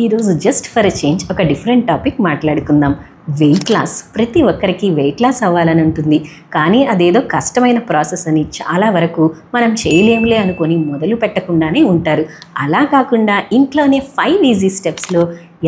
ఈరోజు just for a change ఒక different topic మాట్లాడుకుందాం. Weight loss. ప్రతి ఒక్కరికి వెయిట్ లాస్ అవ్వాలని ఉంటుంది, కానీ అదేదో కష్టమైన ప్రాసెస్ అని చాలా వరకు మనం చేయలేములే అనుకొని మొదలు పెట్టకుండానే ఉంటారు. అలా కాకుండా ఇంట్లోనే 5 ఈజీ స్టెప్స్లో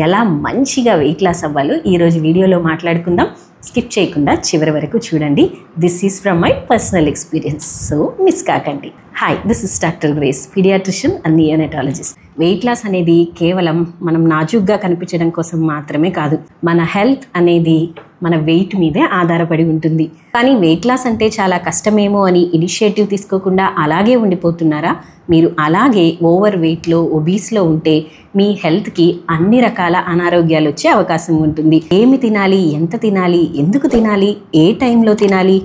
ఎలా మంచిగా వెయిట్ లాస్ అవ్వాలో ఈరోజు వీడియోలో మాట్లాడుకుందాం. స్కిప్ చేయకుండా చివరి వరకు చూడండి. This is from my personal experience, so miss కాకండి. Hi, this is doctor Grace, paediatrician and neonatologist. Weight loss అనేది కేవలం మనం నాజూగ్గా కనిపించడం కోసం మాత్రమే కాదు, మన హెల్త్ అనేది మన వెయిట్ మీదే ఆధారపడి ఉంటుంది. కానీ వెయిట్ లాస్ అంటే చాలా కష్టమేమో అని ఇనిషియేటివ్ తీసుకోకుండా అలాగే ఉండిపోతున్నారా? మీరు అలాగే ఓవర్ వెయిట్లో, ఒబీస్లో ఉంటే మీ హెల్త్కి అన్ని రకాల అనారోగ్యాలు వచ్చే అవకాశం ఉంటుంది. ఏమి తినాలి, ఎంత తినాలి, ఎందుకు తినాలి, ఏ టైంలో తినాలి,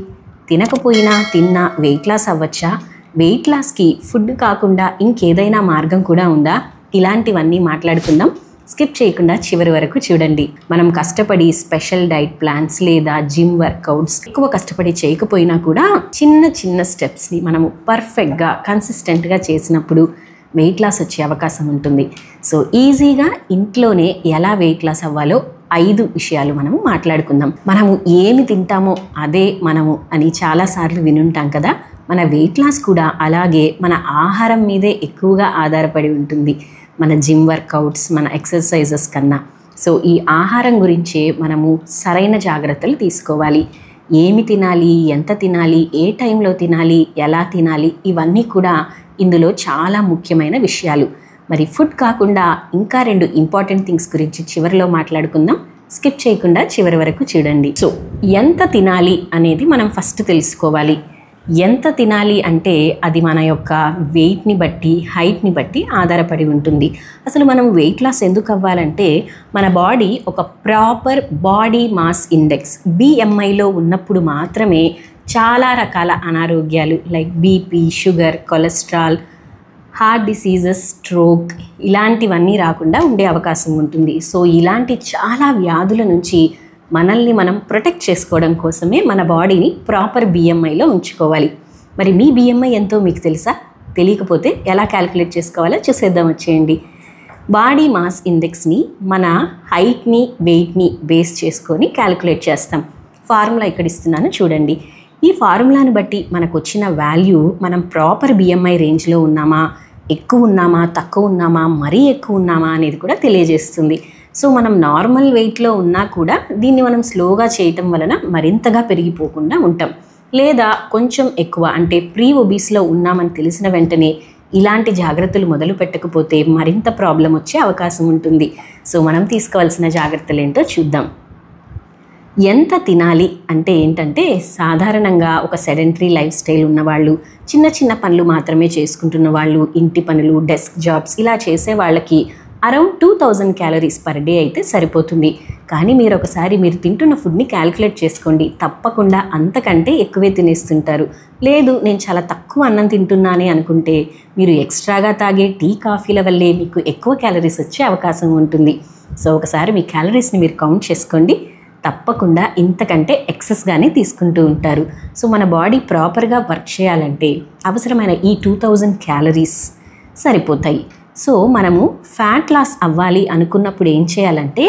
తినకపోయినా తిన్నా వెయిట్ లాస్ అవ్వచ్చా, వెయిట్ లాస్కి ఫుడ్ కాకుండా ఇంకేదైనా మార్గం కూడా ఉందా? ఇలాంటివన్నీ మాట్లాడుకుందాం. స్కిప్ చేయకుండా చివరి వరకు చూడండి. మనం కష్టపడి స్పెషల్ డైట్ ప్లాన్స్ లేదా జిమ్ వర్కౌట్స్ ఎక్కువ కష్టపడి చేయకపోయినా కూడా చిన్న చిన్న స్టెప్స్ని మనము పర్ఫెక్ట్గా కన్సిస్టెంట్గా చేసినప్పుడు వెయిట్ లాస్ వచ్చే అవకాశం ఉంటుంది. సో ఈజీగా ఇంట్లోనే ఎలా వెయిట్ లాస్ అవ్వాలో 5 విషయాలు మనము మాట్లాడుకుందాం. మనము ఏమి తింటామో అదే మనము అని చాలాసార్లు వినుంటాం కదా. మన వెయిట్ లాస్ కూడా అలాగే మన ఆహారం మీదే ఎక్కువగా ఆధారపడి ఉంటుంది, మన జిమ్ వర్కౌట్స్, మన ఎక్సర్సైజెస్ కన్నా. సో ఈ ఆహారం గురించే మనము సరైన జాగ్రత్తలు తీసుకోవాలి. ఏమి తినాలి, ఎంత తినాలి, ఏ టైంలో తినాలి, ఎలా తినాలి, ఇవన్నీ కూడా ఇందులో చాలా ముఖ్యమైన విషయాలు. మరి ఫుడ్ కాకుండా ఇంకా 2 ఇంపార్టెంట్ థింగ్స్ గురించి చివరిలో మాట్లాడుకుందాం. స్కిప్ చేయకుండా చివరి వరకు చూడండి. సో ఎంత తినాలి అనేది మనం ఫస్ట్ తెలుసుకోవాలి. ఎంత తినాలి అంటే అది మన యొక్క వెయిట్ని బట్టి, హైట్ని బట్టి ఆధారపడి ఉంటుంది. అసలు మనం వెయిట్ లాస్ ఎందుకు అవ్వాలంటే మన బాడీ ఒక ప్రాపర్ బాడీ మాస్ ఇండెక్స్ BMIలో ఉన్నప్పుడు మాత్రమే చాలా రకాల అనారోగ్యాలు like BP, sugar, cholesterol, heart diseases, stroke ఇలాంటివన్నీ రాకుండా ఉండే అవకాశం ఉంటుంది. సో ఇలాంటి చాలా వ్యాధుల నుంచి మనల్ని మనం ప్రొటెక్ట్ చేసుకోవడం కోసమే మన బాడీని ప్రాపర్ BMIలో ఉంచుకోవాలి. మరి మీ BMI ఎంతో మీకు తెలుసా? తెలియకపోతే ఎలా క్యాలిక్యులేట్ చేసుకోవాలో చూసేద్దాం, వచ్చేయండి. బాడీ మాస్ ఇండెక్స్ని మన హైట్ని, వెయిట్ని బేస్ చేసుకొని క్యాలిక్యులేట్ చేస్తాం. ఫార్ములా ఇక్కడ ఇస్తున్నాను చూడండి. ఈ ఫార్ములాను బట్టి మనకు వచ్చిన వాల్యూ మనం ప్రాపర్ BMI రేంజ్లో ఉన్నామా, ఎక్కువ ఉన్నామా, తక్కువ ఉన్నామా, మరీ ఎక్కువ ఉన్నామా అనేది కూడా తెలియజేస్తుంది. సో మనం నార్మల్ వెయిట్లో ఉన్నా కూడా దీన్ని మనం స్లోగా చేయటం వలన మరింతగా పెరిగిపోకుండా ఉంటాం. లేదా కొంచెం ఎక్కువ అంటే ప్రీ ఒబీస్లో ఉన్నామని తెలిసిన వెంటనే ఇలాంటి జాగ్రత్తలు మొదలు పెట్టకపోతే మరింత ప్రాబ్లం వచ్చే అవకాశం ఉంటుంది. సో మనం తీసుకోవాల్సిన జాగ్రత్తలు ఏంటో చూద్దాం. ఎంత తినాలి అంటే ఏంటంటే సాధారణంగా ఒక సెడెంటరీ లైఫ్ స్టైల్ ఉన్నవాళ్ళు, చిన్న చిన్న పనులు మాత్రమే చేసుకుంటున్న వాళ్ళు, ఇంటి పనులు, డెస్క్ జాబ్స్ ఇలా చేసే వాళ్ళకి అరౌండ్ 2000 క్యాలరీస్ పర్ డే అయితే సరిపోతుంది. కానీ మీరు ఒకసారి మీరు తింటున్న ఫుడ్ని క్యాలిక్యులేట్ చేసుకోండి, తప్పకుండా అంతకంటే ఎక్కువే తినేస్తుంటారు. లేదు నేను చాలా తక్కువ అన్నం తింటున్నానే అనుకుంటే మీరు ఎక్స్ట్రాగా తాగే టీ, కాఫీల వల్లే మీకు ఎక్కువ క్యాలరీస్ వచ్చే అవకాశం ఉంటుంది. సో ఒకసారి మీ క్యాలరీస్ని మీరు కౌంట్ చేసుకోండి, తప్పకుండా ఇంతకంటే ఎక్సెస్గానే తీసుకుంటూ ఉంటారు. సో మన బాడీ ప్రాపర్గా వర్క్ చేయాలంటే అవసరమైన ఈ 2000 క్యాలరీస్ సరిపోతాయి. సో మనము ఫ్యాట్ లాస్ అవ్వాలి అనుకున్నప్పుడు ఏం చేయాలంటే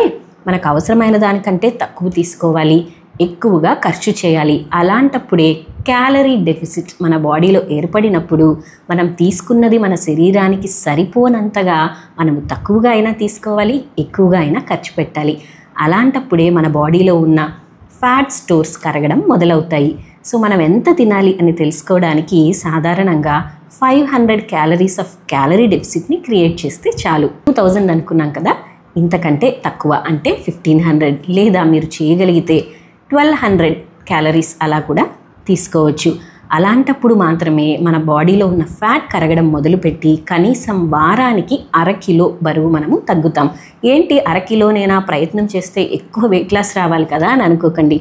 మనకు అవసరమైన దానికంటే తక్కువ తీసుకోవాలి, ఎక్కువగా ఖర్చు చేయాలి. అలాంటప్పుడే క్యాలరీ డెఫిసిట్ మన బాడీలో ఏర్పడినప్పుడు మనం తీసుకున్నది మన శరీరానికి సరిపోనంతగా మనము తక్కువగా అయినా తీసుకోవాలి, ఎక్కువగా అయినా ఖర్చు పెట్టాలి. అలాంటప్పుడే మన బాడీలో ఉన్న ఫ్యాట్ స్టోర్స్ కరగడం మొదలవుతాయి. సో మనం ఎంత తినాలి అని తెలుసుకోవడానికి సాధారణంగా 500 క్యాలరీస్ ఆఫ్ క్యాలరీ డెఫిసిట్ని క్రియేట్ చేస్తే చాలు. 2000 అనుకున్నాం కదా, ఇంతకంటే తక్కువ అంటే 1500 లేదా మీరు చేయగలిగితే 1200 క్యాలరీస్ అలా కూడా తీసుకోవచ్చు. అలాంటప్పుడు మాత్రమే మన బాడీలో ఉన్న ఫ్యాట్ కరగడం మొదలుపెట్టి కనీసం వారానికి 1/2 కిలో బరువు మనము తగ్గుతాం. ఏంటి 1/2 కిలోనైనా ప్రయత్నం చేస్తే ఎక్కువ వెయిట్ లాస్ రావాలి కదా అని అనుకోకండి.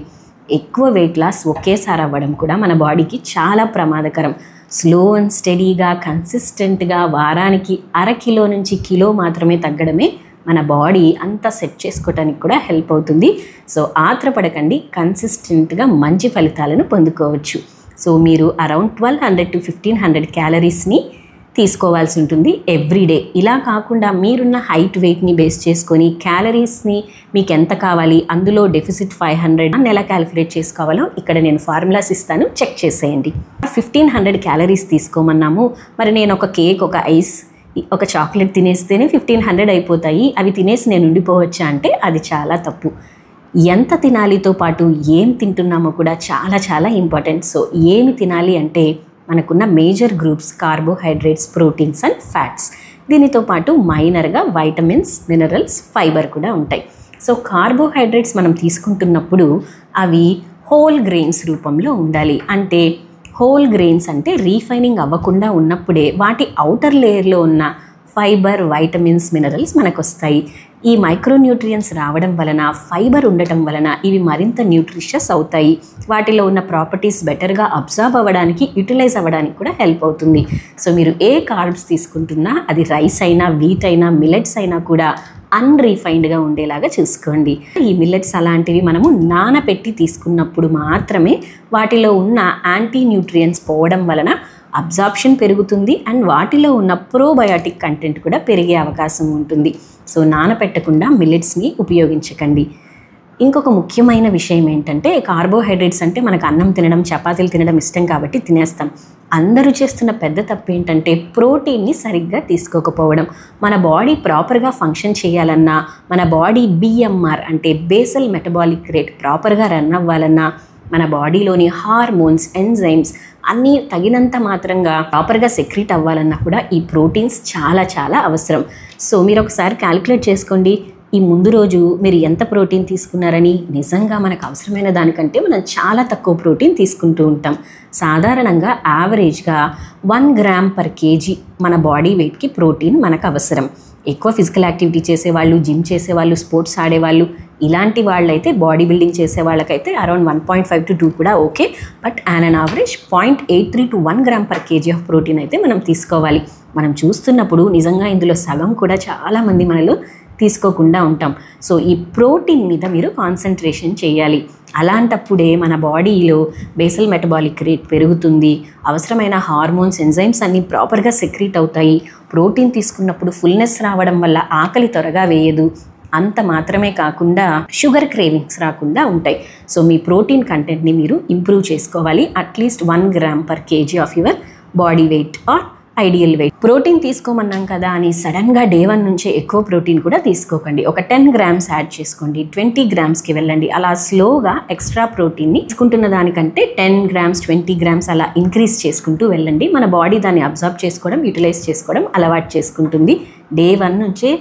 ఎక్కువ వెయిట్ లాస్ ఒకేసారి అవ్వడం కూడా మన బాడీకి చాలా ప్రమాదకరం. స్లో అండ్ స్టడీగా కన్సిస్టెంట్గా వారానికి 1/2 కిలో నుంచి కిలో మాత్రమే తగ్గడమే మన బాడీ అంతా సెట్ చేసుకోవడానికి కూడా హెల్ప్ అవుతుంది. సో ఆత్రపడకండి, కన్సిస్టెంట్గా మంచి ఫలితాలను పొందుకోవచ్చు. సో మీరు అరౌండ్ 1200 to 1500 క్యాలరీస్ని తీసుకోవాల్సి ఉంటుంది ఎవ్రీడే. ఇలా కాకుండా మీరున్న హైట్ వెయిట్ని బేస్ చేసుకొని క్యాలరీస్ని మీకు ఎంత కావాలి, అందులో డెఫిసిట్ 500 ఎలా క్యాలిక్యులేట్ చేసుకోవాలో ఇక్కడ నేను ఫార్ములాస్ ఇస్తాను, చెక్ చేసేయండి. 1500 క్యాలరీస్ తీసుకోమన్నాము. మరి నేను ఒక కేక్, ఒక ఐస్, ఒక చాక్లెట్ తినేస్తేనే 1500 అయిపోతాయి, అవి తినేసి నేను ఉండిపోవచ్చా అంటే అది చాలా తప్పు. ఎంత తినాలితో పాటు ఏం తింటున్నామో కూడా చాలా చాలా ఇంపార్టెంట్. సో ఏమి తినాలి అంటే మనకున్న major groups carbohydrates, proteins and fats. దీనితో పాటు మైనర్గా వైటమిన్స్, మినరల్స్, ఫైబర్ కూడా ఉంటాయి. సో కార్బోహైడ్రేట్స్ మనం తీసుకుంటున్నప్పుడు అవి హోల్ గ్రెయిన్స్ రూపంలో ఉండాలి. అంటే హోల్ గ్రెయిన్స్ అంటే రీఫైనింగ్ అవ్వకుండా ఉన్నప్పుడే వాటి ఔటర్ లేయర్లో ఉన్న ఫైబర్, వైటమిన్స్, మినరల్స్ మనకు వస్తాయి. ఈ మైక్రోన్యూట్రియన్స్ రావడం వలన, ఫైబర్ ఉండటం వలన ఇవి మరింత న్యూట్రిషియస్ అవుతాయి. వాటిలో ఉన్న ప్రాపర్టీస్ బెటర్గా అబ్జర్వ్ అవ్వడానికి, యూటిలైజ్ అవ్వడానికి కూడా హెల్ప్ అవుతుంది. సో మీరు ఏ కార్బ్స్ తీసుకుంటున్నా, అది రైస్ అయినా, వీట్ అయినా, మిల్లెట్స్ అయినా కూడా అన్రీఫైన్డ్గా ఉండేలాగా చూసుకోండి. ఈ మిల్లెట్స్ అలాంటివి మనము నానబెట్టి తీసుకున్నప్పుడు మాత్రమే వాటిలో ఉన్న యాంటీ న్యూట్రియన్స్ పోవడం వలన అబ్జార్ప్షన్ పెరుగుతుంది అండ్ వాటిలో ఉన్న ప్రోబయాటిక్ కంటెంట్ కూడా పెరిగే అవకాశం ఉంటుంది. సో నానపెట్టకుండా మిల్లెట్స్ని ఉపయోగించకండి. ఇంకొక ముఖ్యమైన విషయం ఏంటంటే కార్బోహైడ్రేట్స్ అంటే మనకు అన్నం తినడం, చపాతీలు తినడం ఇష్టం కాబట్టి తినేస్తాం. అందరూ చేస్తున్న పెద్ద తప్పు ఏంటంటే ప్రోటీన్ని సరిగ్గా తీసుకోకపోవడం. మన బాడీ ప్రాపర్గా ఫంక్షన్ చేయాలన్నా, మన బాడీ BMR అంటే బేసల్ మెటబాలిక్ రేట్ ప్రాపర్గా రన్ అవ్వాలన్నా, మన బాడీలోని హార్మోన్స్, ఎంజైమ్స్ అన్నీ తగినంత మాత్రంగా ప్రాపర్గా సెక్రీట్ అవ్వాలన్నా కూడా ఈ ప్రోటీన్స్ చాలా చాలా అవసరం. సో మీరు ఒకసారి క్యాలిక్యులేట్ చేసుకోండి, ఈ ముందు రోజు మీరు ఎంత ప్రోటీన్ తీసుకున్నారని. నిజంగా మనకు అవసరమైన దానికంటే మనం చాలా తక్కువ ప్రోటీన్ తీసుకుంటూ ఉంటాం. సాధారణంగా యావరేజ్గా 1 గ్రామ్ పర్ కేజీ మన బాడీ వెయిట్కి ప్రోటీన్ మనకు అవసరం. ఎక్కువ ఫిజికల్ యాక్టివిటీ చేసేవాళ్ళు, జిమ్ చేసేవాళ్ళు, స్పోర్ట్స్ ఆడేవాళ్ళు, ఇలాంటి వాళ్ళైతే, బాడీ బిల్డింగ్ చేసే వాళ్ళకైతే అరౌండ్ 1.5 to 2 కూడా okay. But on average 0.83 to 1 gram per kg of protein అయితే మనం తీసుకోవాలి. మనం చూస్తున్నప్పుడు నిజంగా ఇందులో సగం కూడా చాలామంది మనలో తీసుకోకుండా ఉంటాం. సో ఈ ప్రోటీన్ మీద మీరు కాన్సన్ట్రేషన్ చేయాలి. అలాంటప్పుడే మన బాడీలో బేసల్ మెటబాలిక్ రేట్ పెరుగుతుంది, అవసరమైన హార్మోన్స్, ఎంజైమ్స్ అన్నీ ప్రాపర్గా సెక్రీట్ అవుతాయి. ప్రోటీన్ తీసుకున్నప్పుడు ఫుల్నెస్ రావడం వల్ల ఆకలి త్వరగా వేయదు. అంత మాత్రమే కాకుండా షుగర్ క్రేవింగ్స్ రాకుండా ఉంటాయి. సో మీ ప్రోటీన్ కంటెంట్ని మీరు ఇంప్రూవ్ చేసుకోవాలి. At least 1 gram per kg of your body weight or ideal weight. Protein తీసుకోమన్నాం కదా అని సడన్గా డే 1 నుంచే ఎక్కువ ప్రోటీన్ కూడా తీసుకోకండి. ఒక 10 గ్రామ్స్ యాడ్ చేసుకోండి, 20 గ్రామ్స్కి వెళ్ళండి. అలా స్లోగా ఎక్స్ట్రా ప్రోటీన్ని తీసుకుంటున్న దానికంటే 10 గ్రామ్స్, 20 గ్రామ్స్ అలా ఇంక్రీజ్ చేసుకుంటూ వెళ్ళండి. మన బాడీ దాన్ని అబ్జర్వ్ చేసుకోవడం, యూటిలైజ్ చేసుకోవడం అలవాటు చేసుకుంటుంది. డే 1 నుంచే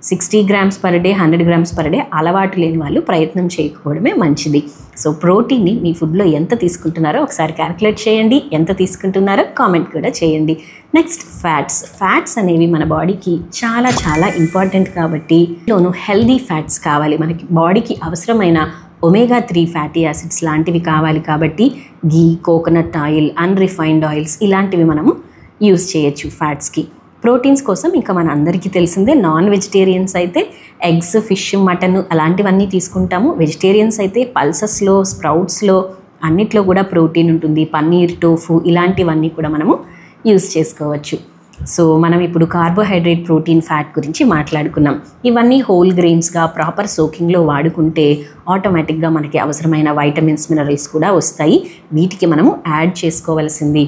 60 grams per day, 100 grams per day అలవాటు లేని వాళ్ళు ప్రయత్నం చేయకపోవడమే మంచిది. సో ప్రోటీన్ని మీ ఫుడ్లో ఎంత తీసుకుంటున్నారో ఒకసారి క్యాలిక్యులేట్ చేయండి. ఎంత తీసుకుంటున్నారో కామెంట్ కూడా చేయండి. నెక్స్ట్ ఫ్యాట్స్ అనేవి మన బాడీకి చాలా చాలా ఇంపార్టెంట్ కాబట్టి లోను హెల్దీ ఫ్యాట్స్ కావాలి. మనకి బాడీకి అవసరమైన ఒమేగా 3 ఫ్యాటీ యాసిడ్స్ లాంటివి కావాలి కాబట్టి గీ, కోకోనట్ ఆయిల్, అన్రిఫైన్డ్ ఆయిల్స్ ఇలాంటివి మనము యూజ్ చేయొచ్చు ఫ్యాట్స్కి. ప్రోటీన్స్ కోసం ఇంకా మన అందరికీ తెలిసిందే, నాన్ వెజిటేరియన్స్ అయితే ఎగ్స్, ఫిష్, మటన్ అలాంటివన్నీ తీసుకుంటాము. వెజిటేరియన్స్ అయితే పల్సెస్లో, స్ప్రౌట్స్లో అన్నిట్లో కూడా ప్రోటీన్ ఉంటుంది. పన్నీర్, టోఫు ఇలాంటివన్నీ కూడా మనము యూజ్ చేసుకోవచ్చు. సో మనం ఇప్పుడు కార్బోహైడ్రేట్, ప్రోటీన్, ఫ్యాట్ గురించి మాట్లాడుకున్నాం. ఇవన్నీ హోల్ గ్రెయిన్స్గా ప్రాపర్ సోకింగ్లో వాడుకుంటే ఆటోమేటిక్గా మనకి అవసరమైన వైటమిన్స్, మినరల్స్ కూడా వస్తాయి. వీటికి మనము యాడ్ చేసుకోవాల్సింది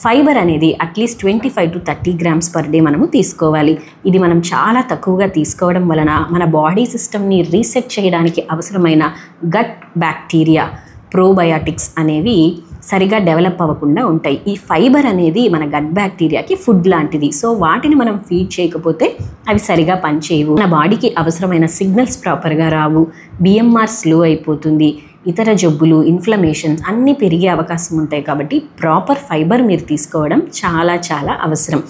ఫైబర్ అనేది at least 25 to 30 grams per day మనము తీసుకోవాలి. ఇది మనం చాలా తక్కువగా తీసుకోవడం వలన మన బాడీ సిస్టమ్ని రీసెట్ చేయడానికి అవసరమైన గట్ బ్యాక్టీరియా, ప్రోబయాటిక్స్ అనేవి సరిగా డెవలప్ అవ్వకుండా ఉంటాయి. ఈ ఫైబర్ అనేది మన గట్ బ్యాక్టీరియాకి ఫుడ్ లాంటిది. సో వాటిని మనం ఫీడ్ చేయకపోతే అవి సరిగా పనిచేయవు. మన బాడీకి అవసరమైన సిగ్నల్స్ ప్రాపర్గా రావు, BMR స్లో అయిపోతుంది, ఇతర జబ్బులు, ఇన్ఫ్లమేషన్స్ అన్నీ పెరిగే అవకాశం ఉంటాయి. కాబట్టి ప్రాపర్ ఫైబర్ మీరు తీసుకోవడం చాలా చాలా అవసరం.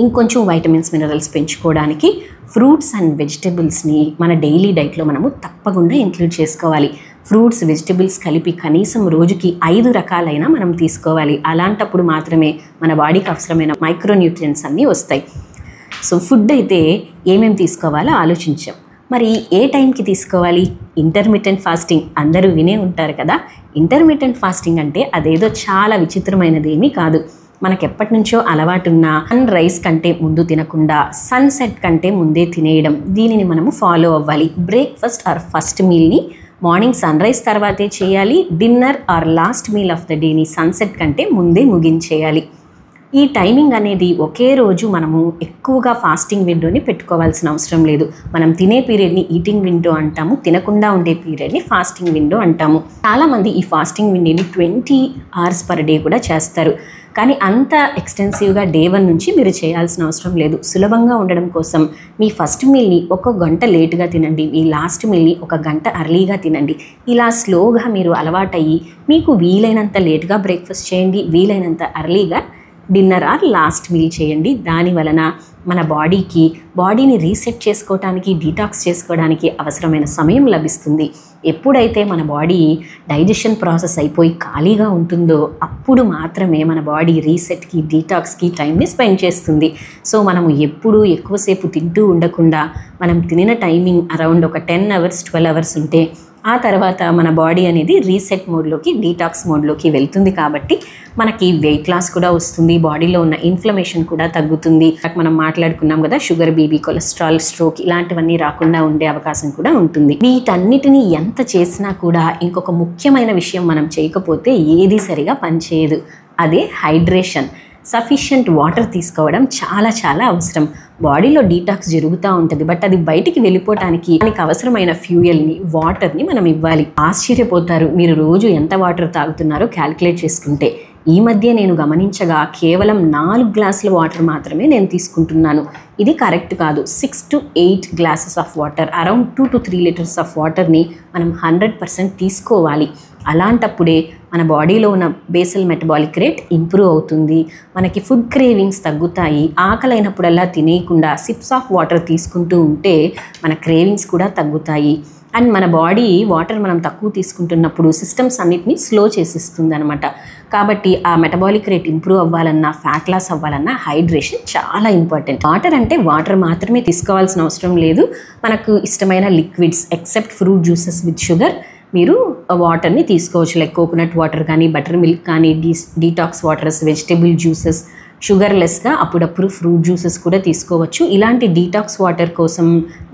ఇంకొంచెం వైటమిన్స్, మినరల్స్ పెంచుకోవడానికి ఫ్రూట్స్ అండ్ వెజిటబుల్స్ని మన డైలీ డైట్లో మనము తప్పకుండా ఇంక్లూడ్ చేసుకోవాలి. ఫ్రూట్స్, వెజిటబుల్స్ కలిపి కనీసం రోజుకి 5 రకాలైనా మనం తీసుకోవాలి. అలాంటప్పుడు మాత్రమే మన బాడీకి అవసరమైన మైక్రోన్యూట్రియన్స్ అన్నీ వస్తాయి. సో ఫుడ్ అయితే ఏమేమి తీసుకోవాలో ఆలోచించాం. మరి ఏ టైంకి తీసుకోవాలి? ఇంటర్మిటెంట్ ఫాస్టింగ్ అందరూ వినే ఉంటారు కదా. ఇంటర్మిటెంట్ ఫాస్టింగ్ అంటే అదేదో చాలా విచిత్రమైనది ఏమీ కాదు. మనకు ఎప్పటి నుంచో అలవాటున్న సన్ రైజ్ కంటే ముందు తినకుండా సన్సెట్ కంటే ముందే తినేయడం, దీనిని మనము ఫాలో అవ్వాలి. బ్రేక్ఫాస్ట్ ఆర్ ఫస్ట్ మీల్ని మార్నింగ్ సన్ రైజ్ తర్వాతే చేయాలి. Dinner or last meal of the డేని సన్సెట్ కంటే ముందే ముగించేయాలి. ఈ టైమింగ్ అనేది ఒకే రోజు మనము ఎక్కువగా ఫాస్టింగ్ విండోని పెట్టుకోవాల్సిన అవసరం లేదు. మనం తినే పీరియడ్ని ఈటింగ్ విండో అంటాము, తినకుండా ఉండే పీరియడ్ని ఫాస్టింగ్ విండో అంటాము. చాలామంది ఈ ఫాస్టింగ్ విండోని 20 hours per day కూడా చేస్తారు. కానీ అంత ఎక్స్టెన్సివ్గా డే 1 నుంచి మీరు చేయాల్సిన అవసరం లేదు. సులభంగా ఉండడం కోసం మీ ఫస్ట్ మీల్ని 1 గంట లేటుగా తినండి, మీ లాస్ట్ మీల్ని 1 గంట అర్లీగా తినండి. ఇలా స్లోగా మీరు అలవాటయ్యి మీకు వీలైనంత లేటుగా బ్రేక్ఫాస్ట్ చేయండి, వీలైనంత అర్లీగా డిన్నర్ ఆర్ లాస్ట్ మీల్ చేయండి. దాని వలన మన బాడీని రీసెట్ చేసుకోవడానికి, డీటాక్స్ చేసుకోవడానికి అవసరమైన సమయం లభిస్తుంది. ఎప్పుడైతే మన బాడీ డైజెషన్ ప్రాసెస్ అయిపోయి ఖాళీగా ఉంటుందో అప్పుడు మాత్రమే మన బాడీ రీసెట్కి, డీటాక్స్కి టైంని స్పెండ్ చేస్తుంది. సో మనము ఎప్పుడూ ఎక్కువసేపు తింటూ ఉండకుండా మనం తినిన టైమింగ్ అరౌండ్ ఒక 10 hours 12 hours ఉంటే ఆ తర్వాత మన బాడీ అనేది రీసెట్ మోడ్లోకి, డీటాక్స్ మోడ్లోకి వెళ్తుంది. కాబట్టి మనకి వెయిట్ లాస్ కూడా వస్తుంది, బాడీలో ఉన్న ఇన్ఫ్లమేషన్ కూడా తగ్గుతుంది. మనం మాట్లాడుకున్నాం కదా, షుగర్, బీపీ, కొలెస్ట్రాల్, స్ట్రోక్ ఇలాంటివన్నీ రాకుండా ఉండే అవకాశం కూడా ఉంటుంది. వీటన్నిటిని ఎంత చేసినా కూడా ఇంకొక ముఖ్యమైన విషయం మనం చేయకపోతే ఏది సరిగా పనిచేయదు. అదే హైడ్రేషన్. సఫిషియంట్ వాటర్ తీసుకోవడం చాలా చాలా అవసరం. బాడీలో డీటాక్స్ జరుగుతూ ఉంటుంది, బట్ అది బయటికి వెళ్ళిపోవటానికి దానికి అవసరమైన ఫ్యూయల్ని, వాటర్ని మనం ఇవ్వాలి. ఆశ్చర్యపోతారు మీరు రోజు ఎంత వాటర్ తాగుతున్నారో క్యాలిక్యులేట్ చేసుకుంటే. ఈ మధ్య నేను గమనించగా కేవలం 4 గ్లాసుల వాటర్ మాత్రమే నేను తీసుకుంటున్నాను. ఇది కరెక్ట్ కాదు. 6 to 8 glasses of water, around 2 to 3 liters of వాటర్ని మనం 100% తీసుకోవాలి. అలాంటప్పుడే మన బాడీలో ఉన్న బేసల్ మెటబాలిక్ రేట్ ఇంప్రూవ్ అవుతుంది, మనకి ఫుడ్ క్రేవింగ్స్ తగ్గుతాయి. ఆకలైనప్పుడల్లా తినేయకుండా సిప్స్ ఆఫ్ వాటర్ తీసుకుంటూ ఉంటే మన క్రేవింగ్స్ కూడా తగ్గుతాయి. అండ్ మన బాడీ వాటర్ మనం తక్కువ తీసుకుంటున్నప్పుడు సిస్టమ్స్ అన్నిటిని స్లో చేసిస్తుంది అనమాట. కాబట్టి ఆ మెటబాలిక్ రేట్ ఇంప్రూవ్ అవ్వాలన్నా, ఫ్యాట్ లాస్ అవ్వాలన్నా హైడ్రేషన్ చాలా ఇంపార్టెంట్. వాటర్ అంటే వాటర్ మాత్రమే తీసుకోవాల్సిన అవసరం లేదు. మనకు ఇష్టమైన liquids except fruit juices with sugar మీరు వాటర్ని తీసుకోవచ్చు. లైక్ కోకోనట్ వాటర్ కానీ, బటర్ మిల్క్ కానీ, డీటాక్స్ వాటర్స్, వెజిటేబుల్ జ్యూసెస్, షుగర్లెస్గా అప్పుడప్పుడు ఫ్రూట్ జ్యూసెస్ కూడా తీసుకోవచ్చు. ఇలాంటి డీటాక్స్ వాటర్ కోసం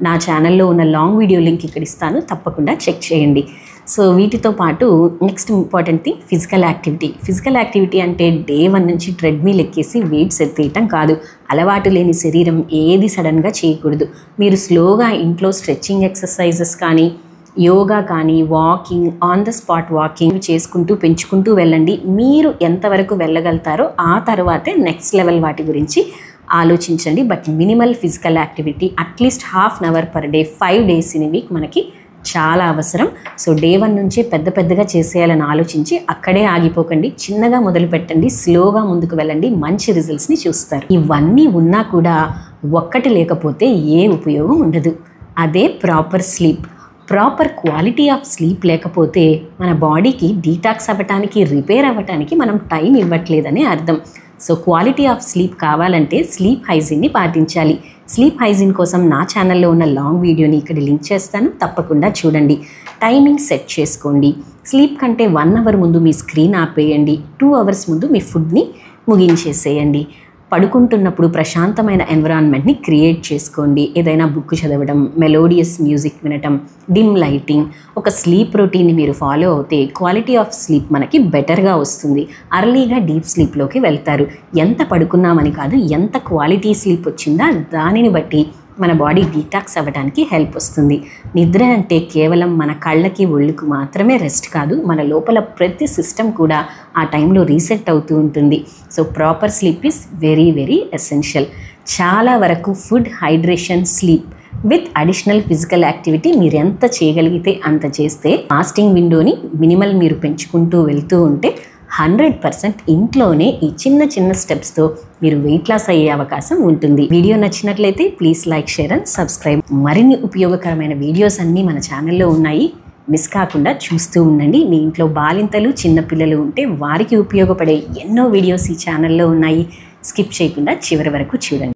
నా ఛానల్లో ఉన్న లాంగ్ వీడియో లింక్ ఇక్కడ ఇస్తాను, తప్పకుండా చెక్ చేయండి. సో వీటితో పాటు next important thing physical activity. Physical activity అంటే డే 1 నుంచి ట్రెడ్మిల్ ఎక్కేసి వెయిట్స్ ఎత్తేయటం కాదు. అలవాటు లేని శరీరం ఏది సడన్గా చేయకూడదు. మీరు స్లోగా ఇంట్లో స్ట్రెచ్చింగ్ ఎక్సర్సైజెస్ కానీ, యోగా కానీ, walking, on the spot walking చేసుకుంటూ పెంచుకుంటూ వెళ్ళండి. మీరు ఎంతవరకు వెళ్ళగలుగుతారో ఆ తర్వాతే నెక్స్ట్ లెవెల్ వాటి గురించి ఆలోచించండి. But minimal physical activity at least 1/2 hour per day 5 days in a week మనకి చాలా అవసరం. సో డే 1 నుంచే పెద్దగా చేసేయాలని ఆలోచించి అక్కడే ఆగిపోకండి. చిన్నగా మొదలు పెట్టండి, స్లోగా ముందుకు వెళ్ళండి, మంచి రిజల్ట్స్ని చూస్తారు. ఇవన్నీ ఉన్నా కూడా ఒక్కటి లేకపోతే ఏ ఉపయోగం ఉండదు. అదే proper sleep. Proper quality of sleep లేకపోతే మన బాడీకి డీటాక్స్ అవ్వటానికి, రిపేర్ అవ్వటానికి మనం టైం ఇవ్వట్లేదని అర్థం. సో క్వాలిటీ ఆఫ్ స్లీప్ కావాలంటే స్లీప్ హైజీన్ని పాటించాలి. స్లీప్ హైజీన్ కోసం నా ఛానల్లో ఉన్న లాంగ్ వీడియోని ఇక్కడ లింక్ చేస్తాను, తప్పకుండా చూడండి. టైమింగ్ సెట్ చేసుకోండి. స్లీప్ కంటే 1 hour ముందు మీ స్క్రీన్ ఆపేయండి. 2 hours ముందు మీ ఫుడ్ని ముగించేసేయండి. పడుకుంటున్నప్పుడు ప్రశాంతమైన ఎన్విరాన్మెంట్ని క్రియేట్ చేసుకోండి. ఏదైనా బుక్ చదవడం, మెలోడియస్ మ్యూజిక్ వినటం, డిమ్ లైటింగ్, ఒక స్లీప్ రొటీన్ని మీరు ఫాలో అవుతే క్వాలిటీ ఆఫ్ స్లీప్ మనకి బెటర్గా వస్తుంది. అర్లీగా డీప్ స్లీప్లోకి వెళ్తారు. ఎంత పడుకున్నామని కాదు, ఎంత క్వాలిటీ స్లీప్ వచ్చిందా దానిని బట్టి మన బాడీ డీటాక్స్ అవ్వడానికి హెల్ప్ వస్తుంది. నిద్ర అంటే కేవలం మన కళ్ళకి, ఒళ్ళుకు మాత్రమే రెస్ట్ కాదు, మన లోపల ప్రతి సిస్టమ్ కూడా ఆ టైంలో రీసెట్ అవుతూ ఉంటుంది. So proper sleep is very very essential. చాలా వరకు food, hydration, sleep with additional physical activity మీరు ఎంత చేయగలిగితే అంత చేస్తే ఫాస్టింగ్ విండోని మినిమల్ మీరు పెంచుకుంటూ వెళ్తూ ఉంటే 100% ఇంట్లోనే ఈ చిన్న స్టెప్స్తో మీరు వెయిట్ లాస్ అయ్యే అవకాశం ఉంటుంది. వీడియో నచ్చినట్లయితే please like, share and subscribe. మరిన్ని ఉపయోగకరమైన వీడియోస్ అన్నీ మన ఛానల్లో ఉన్నాయి, మిస్ కాకుండా చూస్తూ ఉండండి. మీ ఇంట్లో బాలింతలు, చిన్నపిల్లలు ఉంటే వారికి ఉపయోగపడే ఎన్నో వీడియోస్ ఈ ఛానల్లో ఉన్నాయి. స్కిప్ చేయకుండా చివరి వరకు చూడండి.